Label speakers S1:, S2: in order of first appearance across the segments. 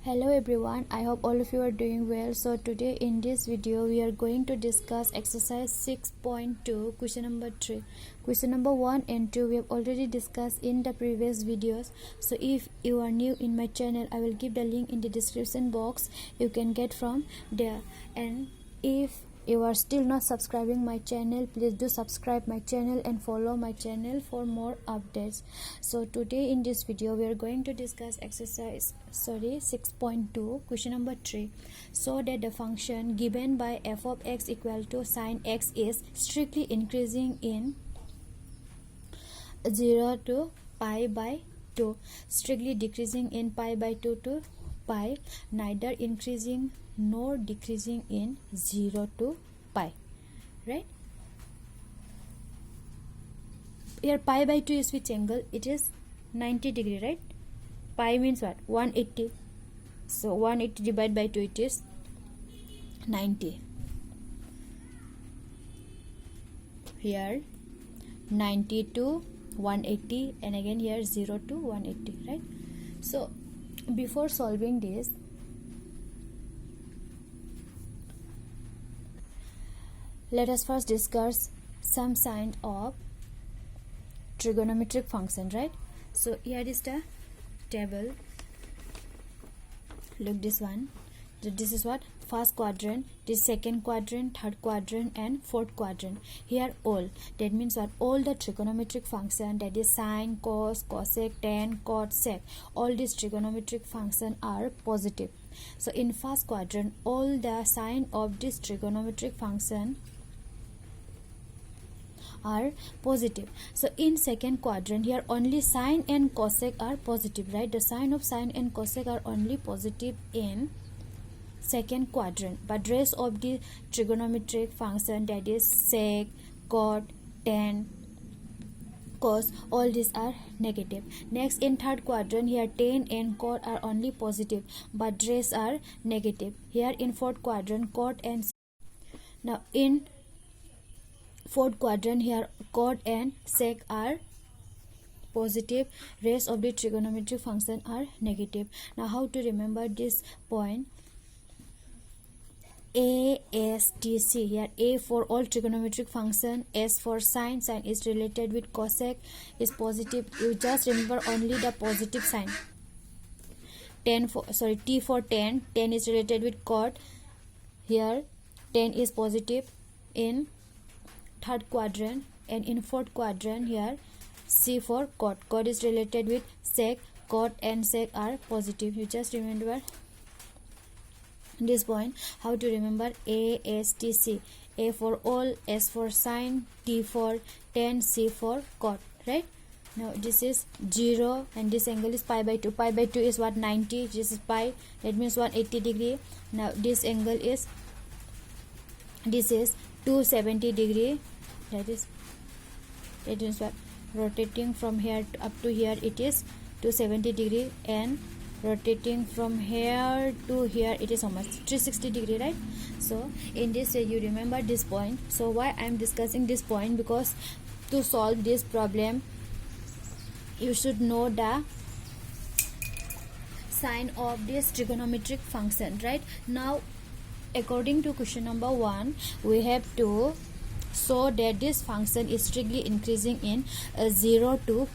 S1: Hello everyone, I hope all of you are doing well. So today in this video we are going to discuss exercise 6.2 question number 3. Question number 1 and 2 we have already discussed in the previous videos. So if you are new in my channel, I will give the link in the description box. You can get from there. And if you are still not subscribing my channel, please do subscribe my channel and follow my channel for more updates. So today in this video we are going to discuss exercise 6.2 question number 3. So that the function given by f of x equal to sin x is strictly increasing in 0 to pi by 2, strictly decreasing in pi by 2 to pi, neither increasing nor decreasing in 0 to pi, right? Here pi by 2 is which angle? It is 90 degree, right? Pi means what? 180. So 180 divided by 2, it is 90. Here 90 to 180, and again here 0 to 180, right? So before solving this, let us first discuss some sign of trigonometric function, right? So here is the table. Look, this one. So this is what? First quadrant, this second quadrant, third quadrant and fourth quadrant. Here all, that means what? All the trigonometric function, that is sine, cos, cosec, tan, cot, sec, all these trigonometric function are positive. So in first quadrant, all the sign of this trigonometric function are positive. So in second quadrant, here only sine and cosec are positive, right? The sign of sine and cosec are only positive in second quadrant, but rest of the trigonometric function, that is sec, cot, tan, cos, all these are negative. Next in third quadrant, here tan and cot are only positive, but rest are negative. Here in fourth quadrant, cot and now in fourth quadrant, here cot and sec are positive, rest of the trigonometric function are negative. Now how to remember this point? A, S, T, C. Here A for all trigonometric function, S for sine, sine is related with cosec, is positive. You just remember only the positive sign. T for tan, tan is related with cot. Here tan is positive in third quadrant, and in fourth quadrant, here C for cot, cot is related with sec, cot and sec are positive. You just remember this point. How to remember? A, S, T, C. A for all, S for sine, T for tan, C for cot, right? Now this is 0 and this angle is pi by 2. Pi by 2 is what? 90. This is pi, that means 180 degree. Now this angle is, this is 270 degree, that is what? Rotating from here up to here, it is 270 degree, and rotating from here to here, it is how much? 360 degree, right? So in this way you remember this point. So why I am discussing this point? Because to solve this problem you should know the sign of this trigonometric function, right? Now according to question number 1, we have to show that this function is strictly increasing in 0 to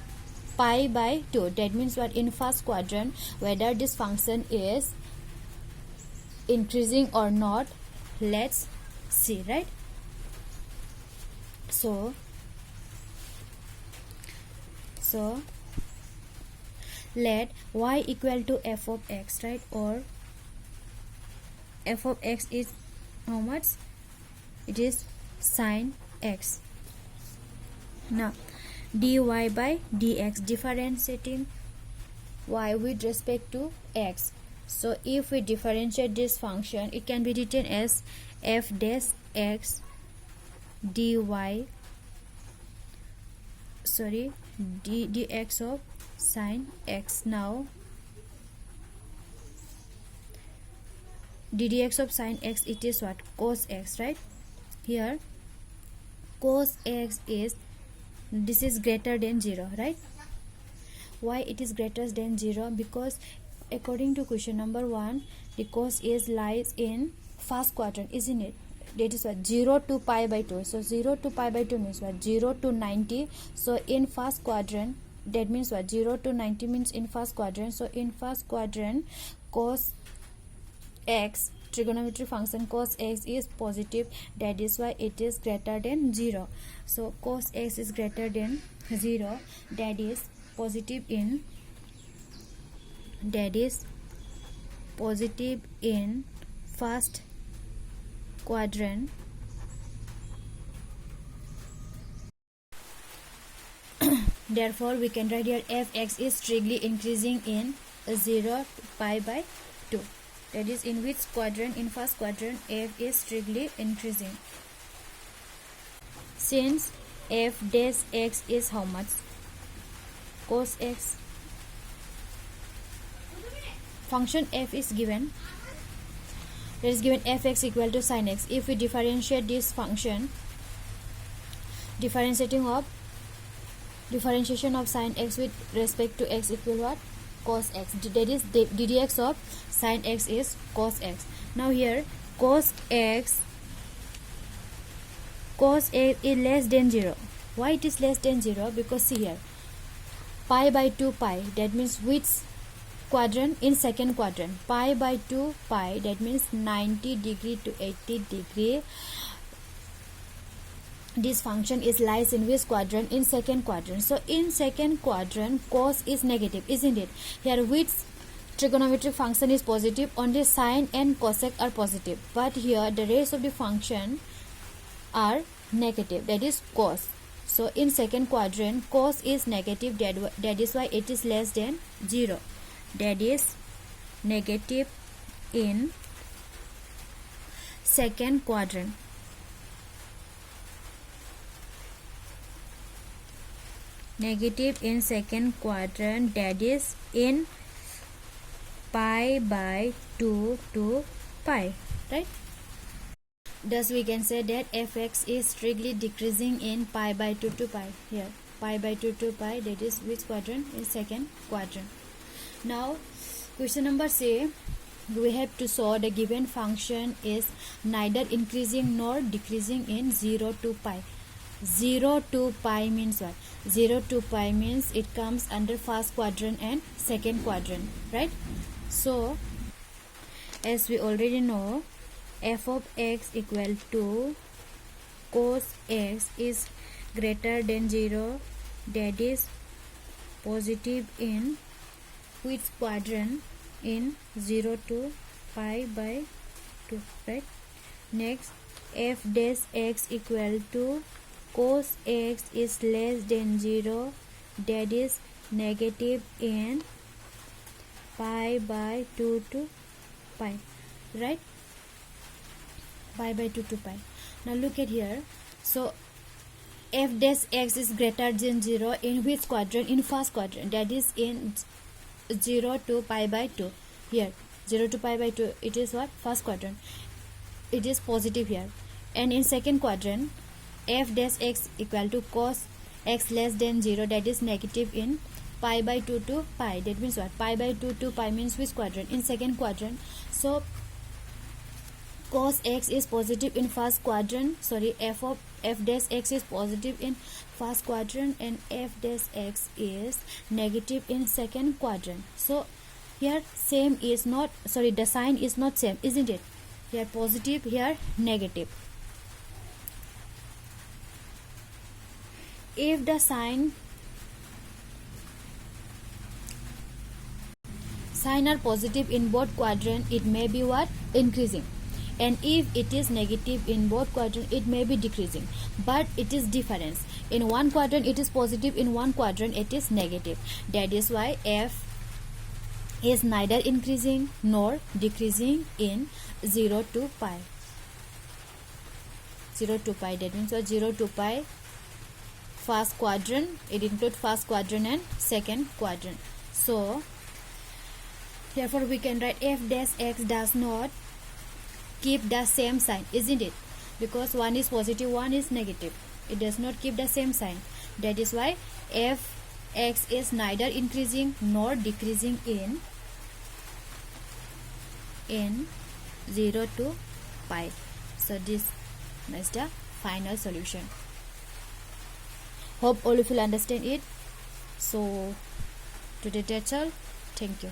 S1: pi by 2. That means what? In first quadrant, whether this function is increasing or not, let's see, right? So let y equal to f of x, right? Or f of x is how much? It is sine x. Now dy by dx, differentiating y with respect to x. So if we differentiate this function, it can be written as f dash x dy, dx of sine x. Now ddx of sine x, it is what? Cos x, right? Here cos x is, this is greater than 0, right? Why it is greater than 0? Because according to question number 1, the cos is lies in first quadrant, isn't it? That is what 0 to pi by 2. So 0 to pi by 2 means what? 0 to 90. So in first quadrant, that means what? 0 to 90 means in first quadrant. So in first quadrant, cos x, trigonometric function cos x is positive. That is why it is greater than 0. So cos x is greater than 0. That is positive in first quadrant. Therefore we can write here fx is strictly increasing in 0 to pi by 2. That is in which quadrant? In first quadrant, f is strictly increasing. Since f dash x is how much? Cos x. Function f is given. There is given fx equal to sin x. If we differentiate this function, differentiation of sin x with respect to x equal what? Cos x. That is the ddx of sin x is cos x. Now here cos x is less than 0. Why it is less than 0? Because see here, pi by 2 pi, that means which quadrant? In second quadrant. Pi by 2 pi, that means 90 degree to 80 degree. This function is lies in which quadrant? In second quadrant. So in second quadrant, cos is negative, isn't it? Here which trigonometric function is positive? Only sine and cosec are positive, but here the rest of the function are negative, that is cos. So in second quadrant, cos is negative. That is why it is less than 0. That is negative in second quadrant. Negative in second quadrant, that is in pi by 2 to pi, right? Thus we can say that fx is strictly decreasing in pi by 2 to pi. Here pi by 2 to pi, that is which quadrant? In second quadrant. Now question number C, we have to show the given function is neither increasing nor decreasing in 0 to pi. 0 to pi means what? 0 to pi means it comes under first quadrant and second quadrant, right? So as we already know, f of x equal to cos x is greater than 0. That is positive in which quadrant? In 0 to pi by 2, right? Next, f dash x equal to cos x is less than 0. That is negative in pi by 2 to pi, right? Pi by 2 to pi. Now look at here. So f dash x is greater than 0 in which quadrant? In first quadrant, that is in 0 to pi by 2. Here 0 to pi by 2, it is what? First quadrant. It is positive here. And in second quadrant, f dash x equal to cos x less than 0, that is negative in pi by 2 to pi. That means what? Pi by 2 to pi means which quadrant? In second quadrant. So cos x is positive in first quadrant. Sorry, f dash x is positive in first quadrant and f dash x is negative in second quadrant. So here same is not, sorry, the sign is not same, isn't it? Here positive, here negative. If the sign are positive in both quadrant, it may be what? Increasing. And if it is negative in both quadrant, it may be decreasing. But it is difference. In one quadrant it is positive, in one quadrant it is negative. That is why f is neither increasing nor decreasing in 0 to pi. 0 to pi, that means what? 0 to pi first quadrant, it includes first quadrant and second quadrant. So therefore we can write f dash x does not keep the same sign, isn't it? Because one is positive, one is negative. It does not keep the same sign. That is why f x is neither increasing nor decreasing in n 0 to pi. So this is the final solution. Hope all of you understand it. So today that's all. Thank you.